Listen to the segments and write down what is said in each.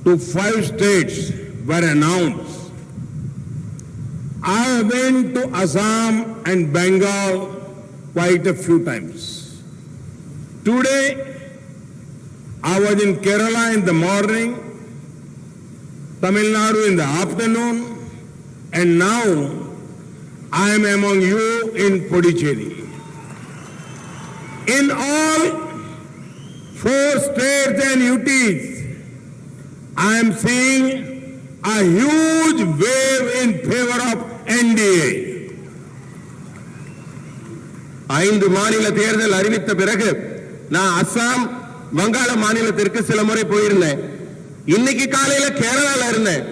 to 5 states were announced. I went to Assam and Bengal quite a few times. Today, I was in Kerala in the morning, Tamil Nadu in the afternoon, and now I am among you in Puducherry. In all 4 states and UTs, I am seeing a huge wave in favor of NDA. 5 மாநில தேர்தல் அறிவித்த பிறகு நான் அசாம் வங்காள மாநிலத்திற்கு சில முறை போயிருந்தேன். இன்னைக்கு காலையில கேரளால இருந்தேன்,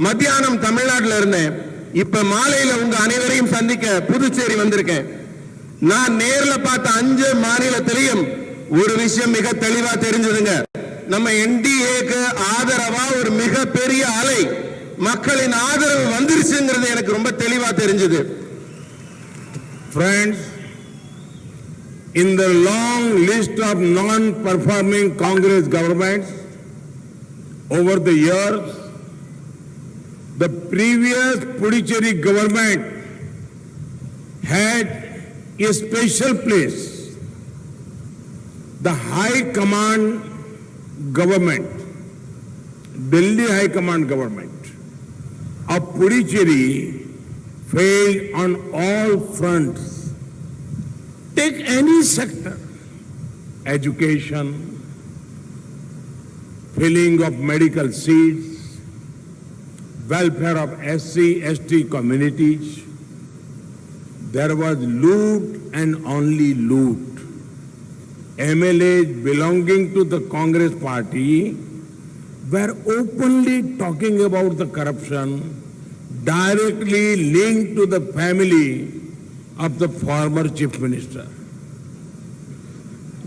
மத்தியானம் தமிழ்நாட்டில் இருந்தேன், இப்ப மாலையில உங்க அனைவரையும் சந்திக்க புதுச்சேரி வந்திருக்கேன். நான் நேர்ல பார்த்த 5 மாநிலத்திலையும் ஒரு விஷயம் மிக தெளிவா தெரிஞ்சதுங்க. நம்ம என்டிஏக்கு ஆதரவா ஒரு மிகப்பெரிய அலை மக்களின் ஆதரவு வந்துருச்சுங்கிறது எனக்கு ரொம்ப தெளிவா தெரிஞ்சது. Friends, in the long list of non-performing Congress governments over the years, the previous Puducherry government had a special place. The High Command government, Delhi High Command government of Puducherry failed on all fronts. Take any sector, education, filling of medical seats, welfare of SC, ST communities. There was loot and only loot. MLAs belonging to the Congress party were openly talking about the corruption directly linked to the family of the former chief minister.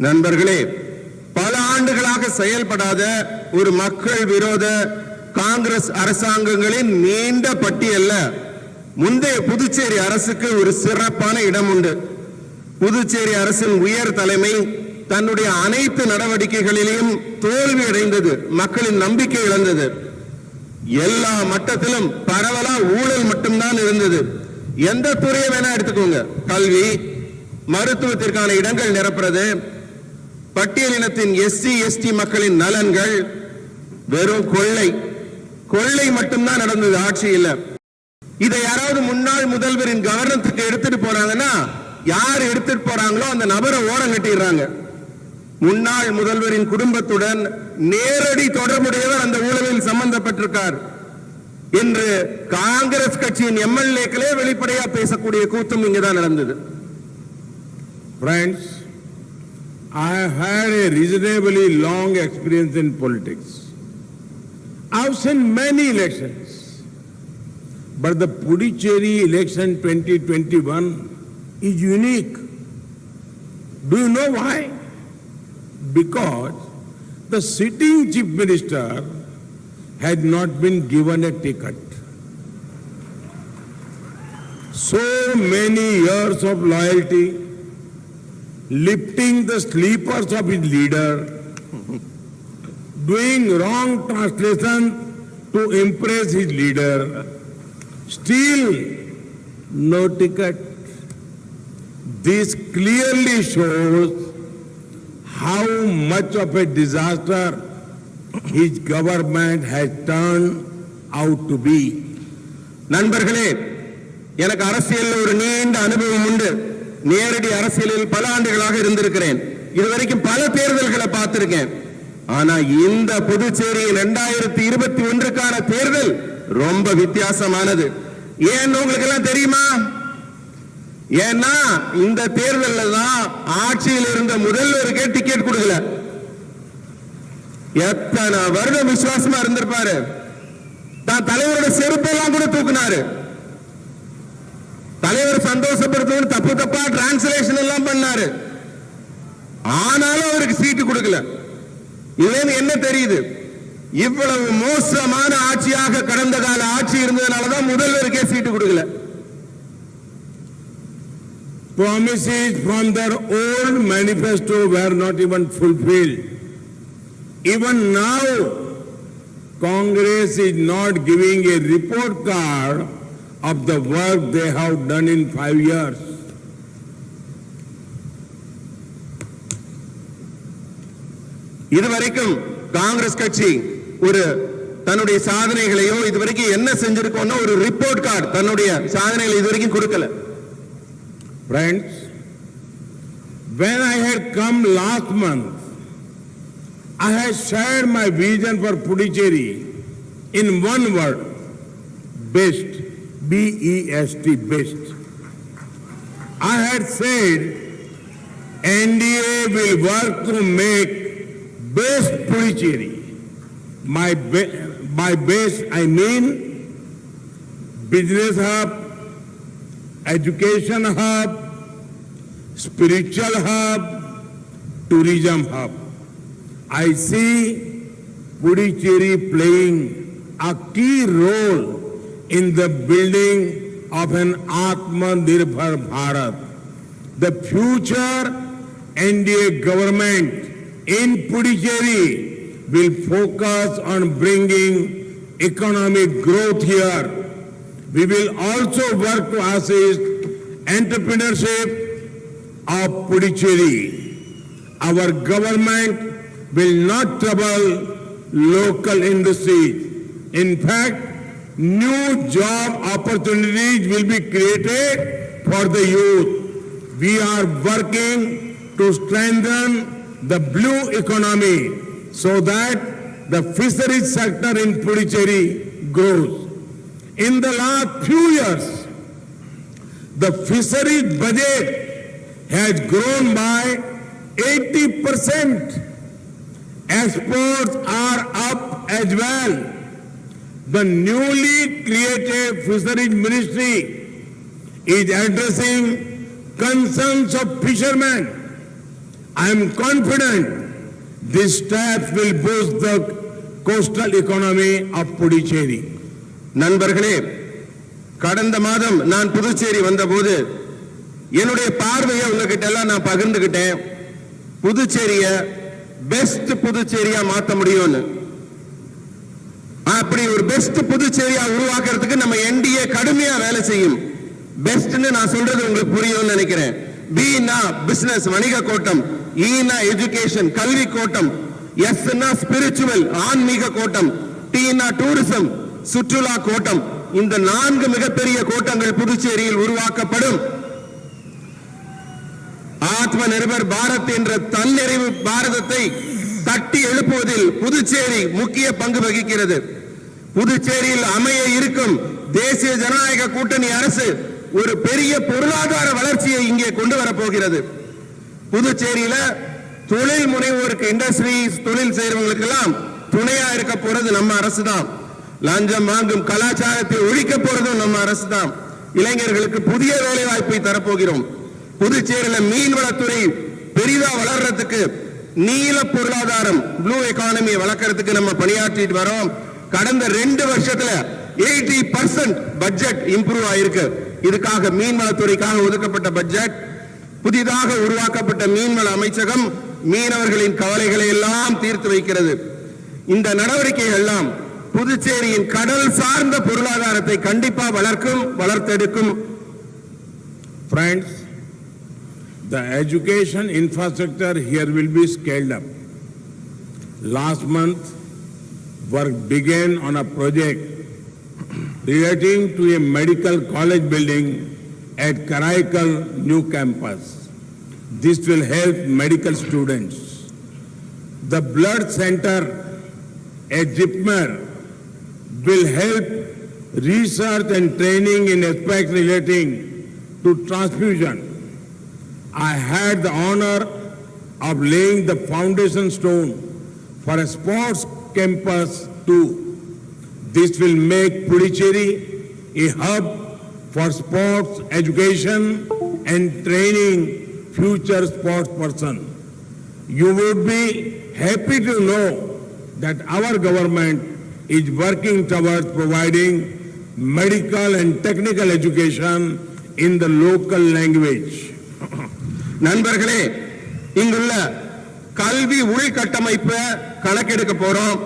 நண்பர்களே, பல ஆண்டுகளாக செயல்படாத ஒரு மக்கள் விரோத காங்கிரஸ் அரசாங்கங்களின் நீண்ட பட்டியல்ல முந்தைய புதுச்சேரி அரசுக்கு ஒரு சிறப்பான இடம் உண்டு. புதுச்சேரி அரசின் உயர் தலைமை தன்னுடைய அனைத்து நடவடிக்கைகளிலும் தோல்வி அடைந்தது, மக்களின் நம்பிக்கை இழந்தது. எல்லா மட்டத்திலும் பரவலா ஊழல் மட்டும்தான் இருந்தது. எந்த துறையை வேணா எடுத்துக்கோங்க, கல்வி, மருத்துவத்திற்கான இடங்கள் நிரப்புறது, பட்டியலினத்தின் எஸ்சி எஸ்டி மக்களின் நலன்கள், வெறும் கொள்ளை மட்டும்தான் நடந்தது, ஆட்சி இல்ல. இதை யாராவது முன்னாள் முதல்வரின் கவர்னத்துக்கு எடுத்துட்டு போறாங்கன்னா யார் எடுத்துட்டு போறாங்களோ அந்த நபரை ஓரம் கட்டிடுறாங்க. முன்னாள் முதல்வரின் குடும்பத்துடன் நேரடி தொடர்புடையவர் அந்த ஊழலில் சம்பந்தப்பட்டிருக்கார் என்று காங்கிரஸ் கட்சியின் எம்எல்ஏக்களே வெளிப்படையா பேசக்கூடிய கூட்டம் இங்கதான் நடந்தது. Friends, I have had a reasonably long experience in politics. I have seen many elections, but the Puducherry election 2021 is unique. Do you know why? Because the sitting chief minister had not been given a ticket. So many years of loyalty, lifting the sleepers of his leader, doing wrong translation to impress his leader, still no ticket. This clearly shows how much of a disaster his government has turned out to be. நண்பர்களே, எனக்கு அரசியலில் ஒரு நீண்ட அனுபவம் உண்டு. நேரடி அரசியலில் பல ஆண்டுகளாக இருந்திருக்கிறேன். இதுவரைக்கும் பல தேர்தல்களை பார்த்திருக்கேன். ஆனா இந்த புதுச்சேரி 2021க்கான தேர்தல் ரொம்ப வித்தியாசமானது. ஏன்னு உங்களுக்கு எல்லாம் தெரியுமா? ஏன்னா இந்த தேர்தலில் தான் ஆட்சியில் இருந்த முதல்வருக்கே டிக்கெட் கொடுக்கல. எத்தனை வருடம் விசுவாசமா இருந்திருப்பாரு. தான் தலைவரோட செருப்பெல்லாம் கூட தூக்குனாரு. தலைவர் சந்தோஷப்படுத்தணும் தப்பா டிரான்ஸ்லேஷன் எல்லாம் பண்ணாரு. ஆனாலும் அவருக்கு சீட்டு கொடுக்கல. இதுல என்ன தெரியுது? இவ்வளவு மோசமான ஆட்சியாக கடந்த கால ஆட்சி இருந்ததனாலதான் முதல்வருக்கே சீட்டு கொடுக்கல. Promises from their old manifesto were not even fulfilled. Even now, Congress is not giving a report card of the work they have done in 5 years. இதுவரைக்கும் காங்கிரஸ் கட்சி ஒரு தன்னுடைய சாதனைகளையோ இதுவரைக்கும் என்ன செஞ்சிருக்கோம்னா ஒரு ரிப்போர்ட் கார்டு தன்னுடைய சாதனைகளை இதுவரைக்கும் கொடுக்கல. Friends, when I had come last month, I had shared my vision for Puducherry in one word: best. B-E-S-T, best. I had said NDA will work to make best Puducherry. By best I mean business hub, education hub, spiritual hub, tourism hub. I see Puducherry playing a key role in the building of an Atmanirbhar Bharat. The future NDA government in Puducherry will focus on bringing economic growth here. We will also work to assist entrepreneurship of Puducherry. Our government will not trouble local industries. In fact, new job opportunities will be created for the youth. We are working to strengthen the blue economy so that the fisheries sector in Puducherry grows. In the last few years, the fisheries budget has grown by 80%. Exports are up as well. The newly created fisheries ministry is addressing concerns of fishermen. I am confident these steps will boost the coastal economy of Puducherry. நண்பர்களே, கடந்த மாதம் நான் புதுச்சேரி வந்தபோது என்னுடைய பார்வையை உங்ககிட்ட எல்லாம் நான் பகிர்ந்துகிட்டேன். புதுச்சேரிய பெஸ்ட் புதுச்சேரியா மாத்த முடியும்னு. அப்படி ஒரு பெஸ்ட் புதுச்சேரியா உருவாக்குறதுக்கு நம்ம என்டிஏ கடுமையா வேலை செய்யும். பெஸ்ட்னு நான் சொல்றது உங்களுக்கு புரியும்னு நினைக்கிறேன். பினா பிசினஸ் வணிக கோட்டம், ஈனா எஜுகேஷன் கல்வி கோட்டம், எஸ்னா ஸ்பிரிச்சுவல் ஆன்மீக கோட்டம், டீனா டூரிசம் சுற்றுலா கோட்டம். இந்த 4 மிகப்பெரிய கோட்டங்கள் புதுச்சேரியில் உருவாக்கப்படும். ஆத்ம நிர்பர் பாரத் என்ற தன்னிறைவு பாரதத்தை தட்டி எழுப்புவதில் புதுச்சேரி முக்கிய பங்கு வகிக்கிறது. புதுச்சேரியில் அமைய இருக்கும் தேசிய ஜனநாயக கூட்டணி அரசு ஒரு பெரிய பொருளாதார வளர்ச்சியை இங்கே கொண்டு வரப்போகிறது. புதுச்சேரியில தொழில் முனைவோருக்கு இண்டஸ்ட்ரீஸ் தொழில் செய்யறவங்களுக்கு எல்லாம் துணையா இருக்க போறது நம்ம அரசு தான். லஞ்சம் வாங்கும் கலாச்சாரத்தை ஒழிக்க போறதும் நம்ம அரசு தான். இளைஞர்களுக்கு புதிய வேலை வாய்ப்பை தரப்போகிறோம். புதுச்சேரியில மீன்வளத்துறை பெரிதா வளர்றதுக்கு நீல பொருளாதாரம் ப்ளூ எக்கானமி வளர்க்கறதுக்கு நம்ம பணியாற்றிட்டு வரோம். கடந்த 2 வருஷத்துல 80% பட்ஜெட் இம்ப்ரூவ் ஆயிருக்கு. இதுக்காக மீன்வளத்துறைக்காக ஒதுக்கப்பட்ட பட்ஜெட், புதிதாக உருவாக்கப்பட்ட மீன்வள அமைச்சகம் மீனவர்களின் கவலைகளை எல்லாம் தீர்த்து வைக்கிறது. இந்த நடவடிக்கைகள் எல்லாம் புதுச்சேரியின் கடல் சார்ந்த பொருளாதாரத்தை கண்டிப்பா வளர்க்கும், வளர்த்தெடுக்கும். Friends, the education infrastructure here will be scaled up. Last month, work began on a project relating to a medical college building at Karaikal new campus. This will help medical students. The blood center at Jipmer will help research and training in aspects relating to transfusion. I had the honor of laying the foundation stone for a sports campus too. This will make Puducherry a hub for sports education and training future sports person. You would be happy to know that our government is working towards providing medical and technical education in the local language. நண்பர்களே, இங்குள்ள கல்வி உள்கட்டமைப்பை கணக்கெடுக்க போறோம்.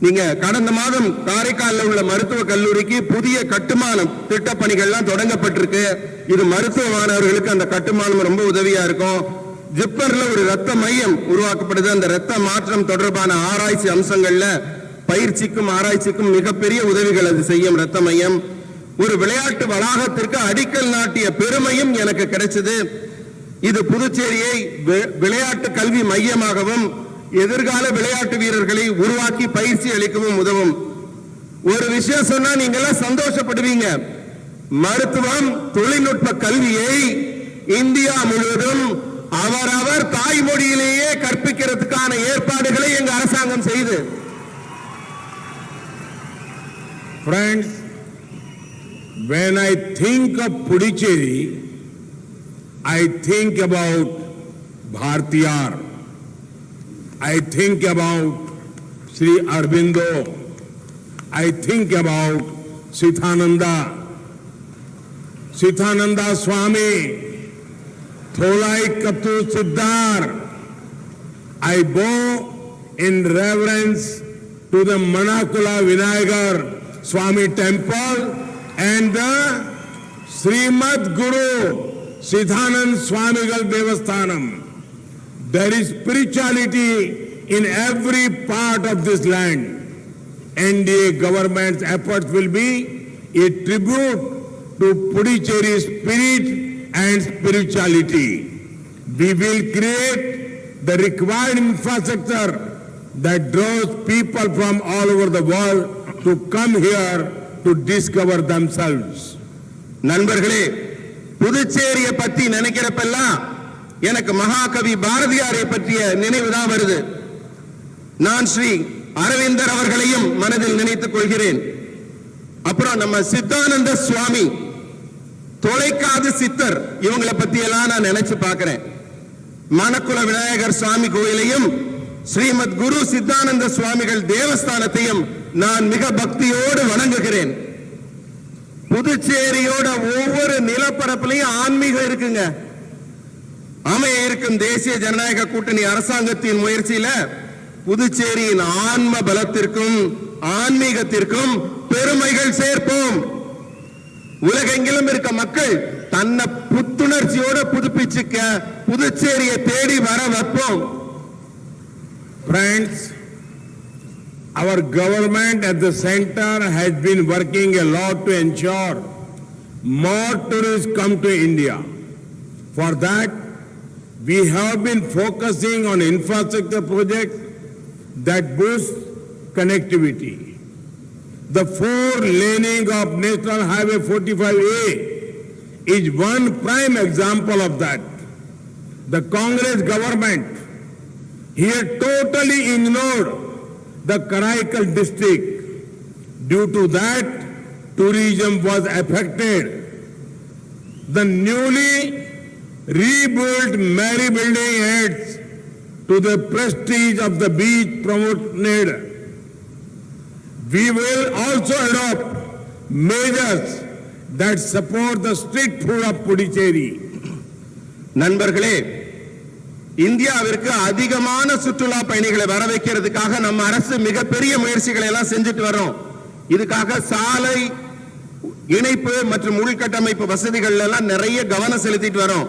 நீங்க கடந்த மாதம் காரைக்காலில் உள்ள மருத்துவக் கல்லூரிக்கு புதிய கட்டுமானம் திட்டப்பணிகள்லாம் தொடங்கப்பட்டிருக்கு. இது மருத்துவ மாணவர்களுக்கு அந்த கட்டுமானம் ரொம்ப உதவியா இருக்கும். ஜிப்மர்ல ஒரு ரத்த மையம் உருவாக்கப்படுது. அந்த ரத்த மாற்றம் தொடர்பான ஆராய்ச்சி அம்சங்கள்ல பயிற்சிக்கும் ஆராய்ச்சிக்கும் மிகப்பெரிய உதவிகள் அது செய்யும் ரத்த மையம். ஒரு விளையாட்டு வளாகத்திற்கு அடிக்கல் நாட்டிய பெருமையும் எனக்கு கிடைச்சது. இது புதுச்சேரியை விளையாட்டு கல்வி மையமாகவும் எதிர்கால விளையாட்டு வீரர்களை உருவாக்கி பயிற்சி அளிக்கவும் உதவும். ஒரு விஷயம் சொன்னா நீங்க எல்லாம் சந்தோஷப்படுவீங்க. மருத்துவம் தொழில்நுட்ப கல்வியை இந்தியா முழுவதும் அவரவர் தாய்மொழியிலேயே கற்பிக்கிறதுக்கான ஏற்பாடுகளை எங்க அரசாங்கம் செய்து. Friends, when I think of Puducherry, I think about Bhartiyar. I think about Sri Aurobindo. I think about Sithananda Swami, Tholai Kattu Siddhar. I bow in reverence to the Manakula Vinayagar Swami temple and the Srimad Guru Siddhanand Swamigal Devasthanam. There is spirituality in every part of this land. NDA government's efforts will be a tribute to Puducherry's spirit and spirituality. We will create the required infrastructure that draws people from all over the world to come here to discover themselves. நண்பர்களே, புதுச்சேரியை பத்தி நினைக்கிறப்பெல்லாம் எனக்கு மகாகவி பாரதியாரை பற்றிய நினைவுதான் வருது. நான் ஸ்ரீ அரவிந்தர் அவர்களையும் மனதில் நினைத்துக் கொள்கிறேன். அப்புறம் நம்ம சித்தானந்த சுவாமி, தொலைக்காது சித்தர், இவங்களை பத்தி எல்லாம் நான் நினைச்சு பார்க்கிறேன். மணக்குள விநாயகர் சுவாமி கோயிலையும் ஸ்ரீமத் குரு சித்தானந்த சுவாமிகள் தேவஸ்தானத்தையும் நான் மிக பக்தியோடு வணங்குகிறேன். புதுச்சேரியோட ஒவ்வொரு நிலப்பரப்புலையும் ஆன்மீகம் இருக்குங்க. அமைய இருக்கும் தேசிய ஜனநாயக கூட்டணி அரசாங்கத்தின் முயற்சியில புதுச்சேரியின் ஆன்ம பலத்திற்கும் ஆன்மீகத்திற்கும் பெருமைகள் சேர்ப்போம். உலகெங்கிலும் இருக்க மக்கள் தன்னை புத்துணர்ச்சியோட புதுப்பிச்சுக்க புதுச்சேரியை தேடி வர வைப்போம். Friends, our government at the center has been working a lot to ensure more tourists come to India. For that, we have been focusing on infrastructure projects that boost connectivity. The four-laning of National Highway 45A is one prime example of that. The Congress government here totally ignored the Karaikal district. Due to that, tourism was affected. The newly rebuilt Mary building adds to the prestige of the beach promoted. We will also adopt measures that support the street food of Puducherry. நண்பர்களே, இந்தியாவிற்கு அதிகமான சுற்றுலா பயணிகளை வர வைக்கிறதுக்காக நம்ம அரசு மிகப்பெரிய முயற்சிகளை எல்லாம் செஞ்சுட்டு வரோம். இதுக்காக சாலை இணைப்பு மற்றும் உள்கட்டமைப்பு வசதிகள் எல்லாம் நிறைய கவனம் செலுத்திட்டு வரோம்.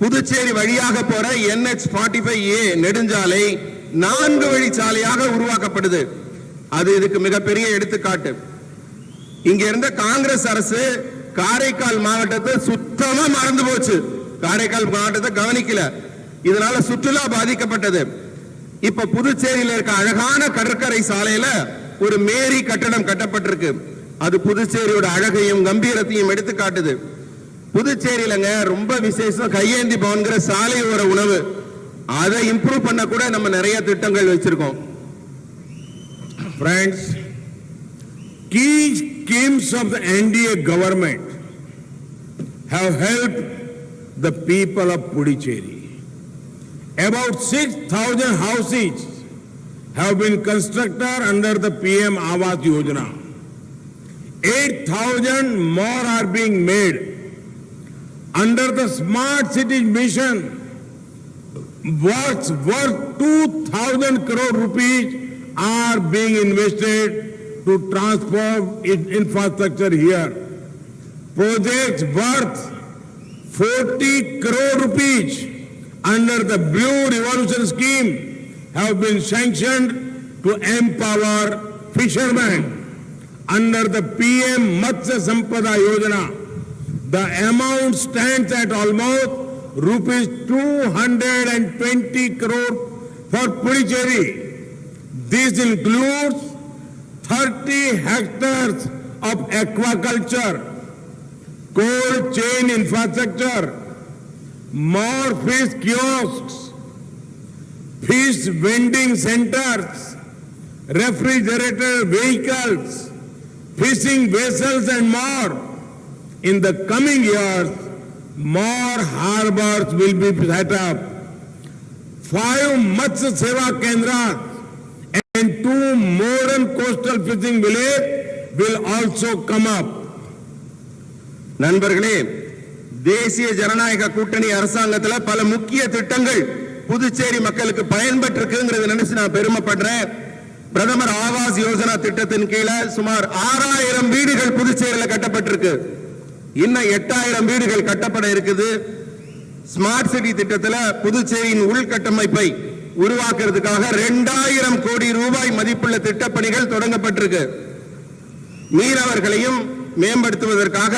புதுச்சேரி வழியாக போற NH45A நெடுஞ்சாலை 4 வழிச்சாலையாக உருவாக்கப்படுது. அது இதுக்கு மிகப்பெரிய எடுத்துக்காட்டு. இங்க இருந்த காங்கிரஸ் அரசு காரைக்கால் மாவட்டத்தை சுத்தமா மறந்து போச்சு. காரைக்கால் மாவட்டத்தை கவனிக்கல. இதனால சுற்றுலா பாதிக்கப்பட்டது. இப்ப புதுச்சேரியில இருக்க அழகான கடற்கரை சாலையில ஒரு மேரி கட்டடம் கட்டப்பட்டிருக்கு. அது புதுச்சேரியோட அழகையும் கம்பீரத்தையும் எடுத்து காட்டுது. புதுச்சேரியிலங்க ரொம்ப விசேஷம் கையேந்தி பவன்கிற சாலையோர உணவு. அதை இம்ப்ரூவ் பண்ண கூட நம்ம நிறைய திட்டங்கள் வச்சிருக்கோம். Friends, key schemes of the NDA government have helped the people of Puducherry. About 6,000 houses have been constructed under the PM Awas Yojana. 8,000 more are being made. Under the Smart Cities Mission, works worth 2,000 crore rupees are being invested to transform infrastructure here. Projects worth 40 crore rupees under the Blue Revolution scheme have been sanctioned to empower fishermen. Under the PM Matsya Sampada Yojana, the amount stands at almost rupees 220 crore for Puducherry. This includes 30 hectares of aquaculture, cold chain infrastructure, more fish kiosks, fish vending centers, refrigerator vehicles, fishing vessels and more. In the coming years, more harbors will be set up. 5 Matsya Seva Kendras and 2 modern coastal fishing villages will also come up. நண்பர்களே, தேசிய ஜனநாயக கூட்டணி அரசாங்கத்துல பல முக்கிய திட்டங்கள் புதுச்சேரி மக்களுக்கு பயன்பட்டிருக்குங்கிறத நினைச்சு நான் பெருமைப்படுறேன். பிரதமர் ஆவாஸ் யோஜனா திட்டத்தின் கீழ சுமார் 6000 வீடுகள் புதுச்சேரியில் கட்டப்பட்டிருக்கு. இன்னும் 8000 வீடுகள் கட்டப்பட இருக்குது. ஸ்மார்ட் சிட்டி திட்டத்தில் புதுச்சேரியின் உள்கட்டமைப்பை உருவாக்குறதுக்காக 2000 கோடி ரூபாய் மதிப்புள்ள திட்டப்பணிகள் தொடங்கப்பட்டிருக்கு. மீனவர்களையும் மேம்படுத்துவதற்காக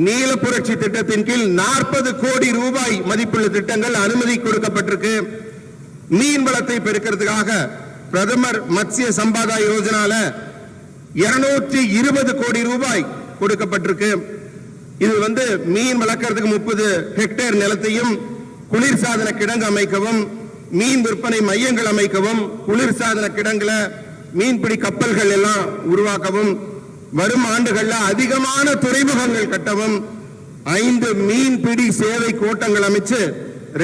நீல புரட்சி திட்டத்தின் கீழ் 40 கோடி ரூபாய் மதிப்புள்ள திட்டங்கள் அனுமதி கொடுக்கப்பட்டிருக்கு. மீன் வளத்தை பெருக்கிறதுக்காக பிரதமர் மத்ஸ்ய சம்பதா யோஜனால 220 கோடி ரூபாய் கொடுக்கப்பட்டிருக்கு. இது மீன் வளர்க்கறதுக்கு 30 ஹெக்டேர் நிலத்தையும் குளிர்சாதன கிடங்கு அமைக்கவும், மீன் விற்பனை மையங்கள் அமைக்கவும், குளிர்சாதன கிடங்குல மீன்பிடி கப்பல்கள் எல்லாம் உருவாக்கவும், வரும் ஆண்டுகள்ல அதிகமான துறைமுகங்கள் கட்டவும், 5 மீன்பிடி சேவை கோட்டங்கள் அமைச்சு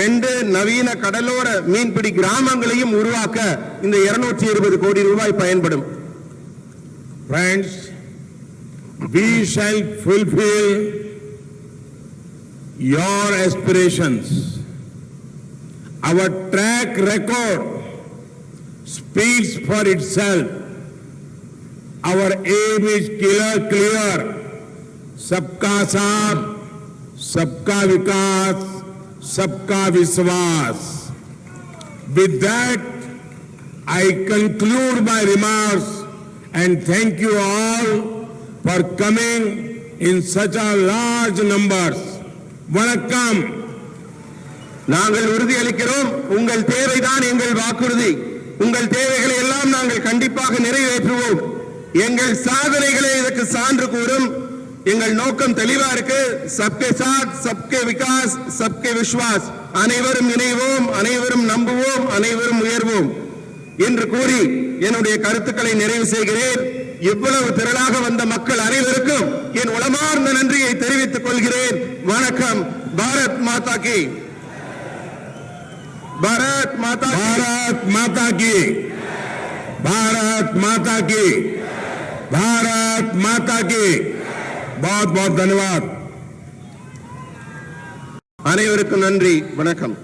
2 நவீன கடலோர மீன்பிடி கிராமங்களையும் உருவாக்க இந்த 220 கோடி ரூபாய் பயன்படும். Friends, we shall fulfill your aspirations. Our track record speaks for itself. Our aim is clear. Sabka Saath, Sabka Vikas, Sabka Vishwas. With that, I conclude my remarks and thank you all for coming in such a large numbers. Vanakkam. நாங்கள் உறுதியளிக்கிறோம், உங்கள் தேவைதான் எங்கள் வாக்குறுதி. உங்கள் தேவைகளை எல்லாம் நாங்கள் கண்டிப்பாக நிறைவேற்றுவோம். எங்கள் சாதனைகளை இதற்கு சான்று கூறும். எங்கள் நோக்கம் தெளிவா இருக்கு. சப்கே சாத், சப்கே விகாஸ், சப்கே விஸ்வாஸ். அனைவரும் இணைவோம், அனைவரும் நம்புவோம், அனைவரும் உயர்வோம் என்று கூறி என்னுடைய கருத்துக்களை நிறைவு செய்கிறேன். இவ்வளவு திரளாக வந்த மக்கள் அனைவருக்கும் என் உளமார்ந்த நன்றியை தெரிவித்துக் கொள்கிறேன். வணக்கம். பாரத் மாதா கி, பாரத் மாதா, भारत माता की, भारत माता की, भारत माता की. बहुत बहुत धन्यवाद. அனைவருக்கும் நன்றி. வணக்கம்.